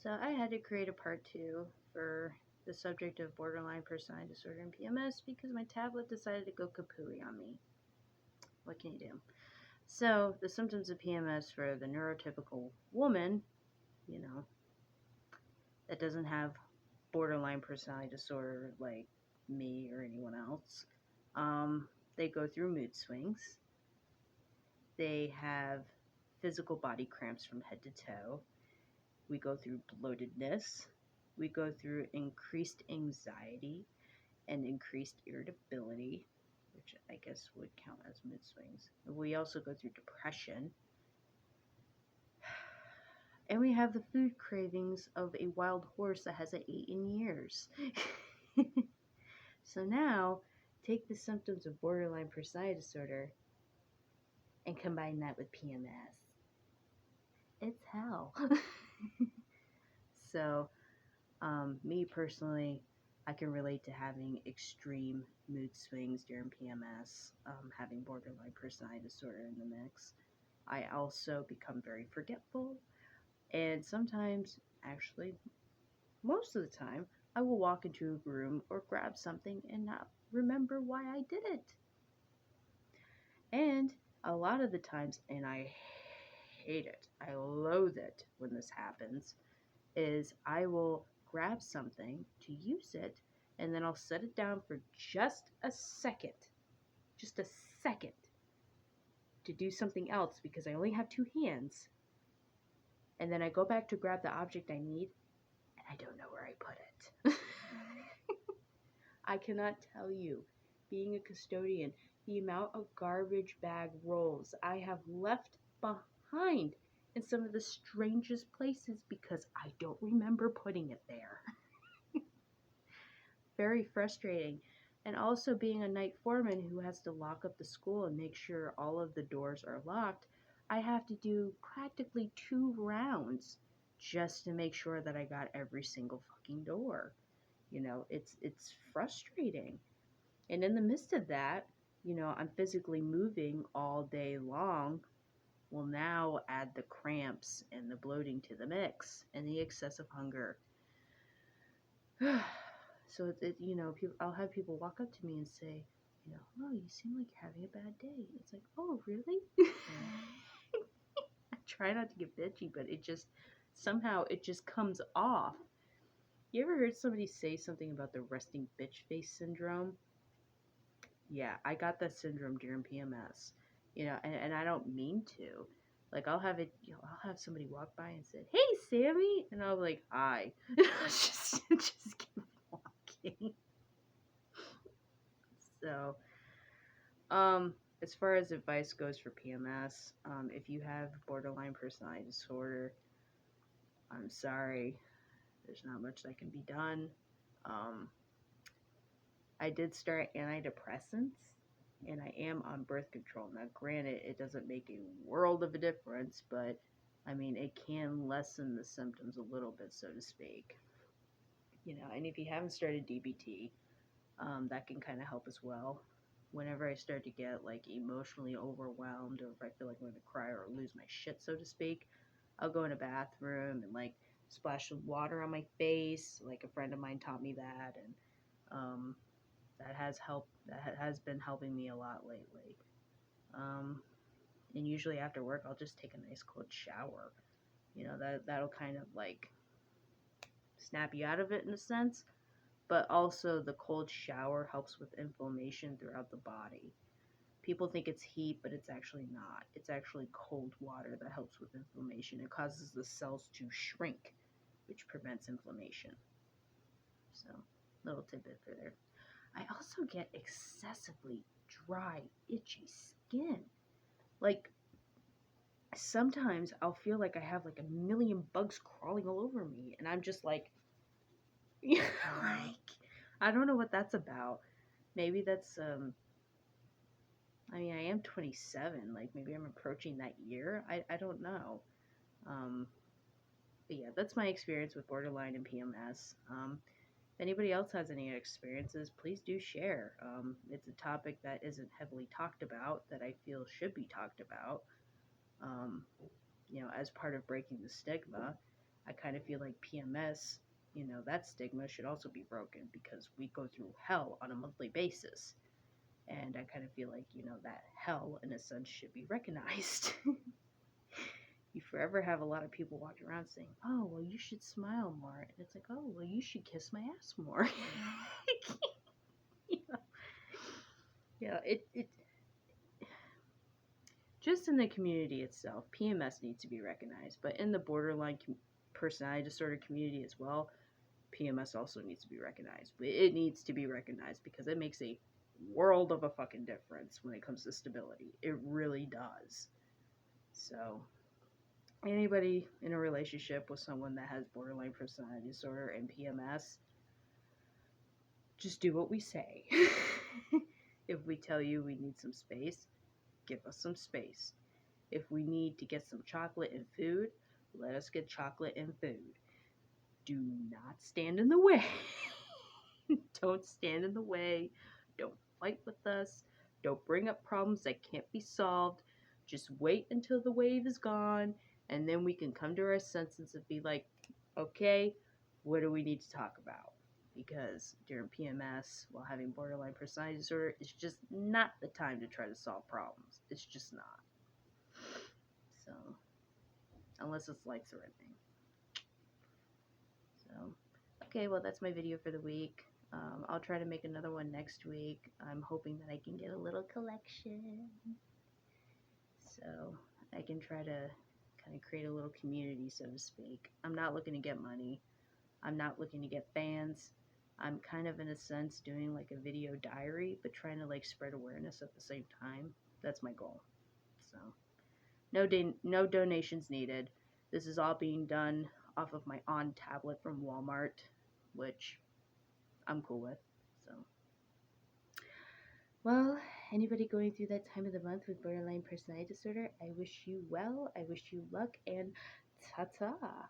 So I had to create a part 2 for the subject of borderline personality disorder and PMS because my tablet decided to go kapooey on me. What can you do? So the symptoms of PMS for the neurotypical woman, you know, that doesn't have borderline personality disorder like me or anyone else, they go through mood swings. They have physical body cramps from head to toe. We go through bloatedness. We go through increased anxiety and increased irritability, which I guess would count as mood swings. We also go through depression. And we have the food cravings of a wild horse that hasn't eaten in years. So now, take the symptoms of borderline personality disorder and combine that with PMS. It's hell. So, me personally, I can relate to having extreme mood swings during PMS, having borderline personality disorder in the mix. I also become very forgetful, and sometimes, actually, most of the time, I will walk into a room or grab something and not remember why I did it. And a lot of the times, and I hate it, I loathe it when this happens, is I will grab something to use it, and then I'll set it down for just a second, to do something else because I only have two hands. And then I go back to grab the object I need, and I don't know where I put it. I cannot tell you, being a custodian, the amount of garbage bag rolls I have left behind in some of the strangest places because I don't remember putting it there. Very frustrating. And also being a night foreman who has to lock up the school and make sure all of the doors are locked, I have to do practically 2 rounds just to make sure that I got every single fucking door. It's frustrating. And in the midst of that, I'm physically moving all day long. Will now add the cramps and the bloating to the mix and the excessive hunger. So I'll have people walk up to me and say, oh, you seem like you're having a bad day. It's like, oh, really? I try not to get bitchy, but somehow it just comes off. You ever heard somebody say something about the resting bitch face syndrome? Yeah, I got that syndrome during PMS, and I don't mean to. Like, I'll have somebody walk by and say, hey, Sammy, and I'll be like, hi. just keep walking. So, as far as advice goes for PMS, if you have borderline personality disorder, I'm sorry, there's not much that can be done. I did start antidepressants, and I am on birth control. Now, granted, it doesn't make a world of a difference, but I mean, it can lessen the symptoms a little bit, so to speak. And if you haven't started DBT, that can kind of help as well. Whenever I start to get like emotionally overwhelmed, or if I feel like I'm going to cry or lose my shit, so to speak, I'll go in a bathroom and like splash some water on my face. Like a friend of mine taught me that, and that has helped. That has been helping me a lot lately. And usually after work, I'll just take a nice cold shower. That'll kind of like snap you out of it in a sense. But also the cold shower helps with inflammation throughout the body. People think it's heat, but it's actually not. It's actually cold water that helps with inflammation. It causes the cells to shrink, which prevents inflammation. So, little tidbit for there. I also get excessively dry, itchy skin. Like, sometimes I'll feel like I have like a million bugs crawling all over me, and I'm just like, like, I don't know what that's about. Maybe that's, I mean, I am 27, like, maybe I'm approaching that year. I don't know. But yeah, that's my experience with borderline and PMS. If anybody else has any experiences, please do share. It's a topic that isn't heavily talked about that I feel should be talked about. As part of breaking the stigma. I kind of feel like PMS, that stigma should also be broken because we go through hell on a monthly basis. And I kind of feel like, that hell, in a sense, should be recognized. You forever have a lot of people walking around saying, oh, well, you should smile more. And it's like, oh, well, you should kiss my ass more. you know? Yeah, it just in the community itself, PMS needs to be recognized. But in the borderline personality disorder community as well, PMS also needs to be recognized. It needs to be recognized because it makes a world of a fucking difference when it comes to stability. It really does. So, anybody in a relationship with someone that has borderline personality disorder and PMS, just do what we say. If we tell you we need some space, give us some space. If we need to get some chocolate and food, let us get chocolate and food. Do not stand in the way. Don't stand in the way. Don't fight with us. Don't bring up problems that can't be solved. Just wait until the wave is gone, and then we can come to our senses and be like, okay, what do we need to talk about? Because during PMS, while having borderline personality disorder, it's just not the time to try to solve problems. It's just not. So, unless it's life threatening. So, okay, well, that's my video for the week. I'll try to make another one next week. I'm hoping that I can get a little collection. So I can try to kind of create a little community, so to speak. I'm not looking to get money. I'm not looking to get fans. I'm kind of, in a sense, doing like a video diary, but trying to like spread awareness at the same time. That's my goal. So no donations needed. This is all being done off of my On tablet from Walmart, which I'm cool with. So, well, anybody going through that time of the month with borderline personality disorder, I wish you well. I wish you luck, and ta-ta.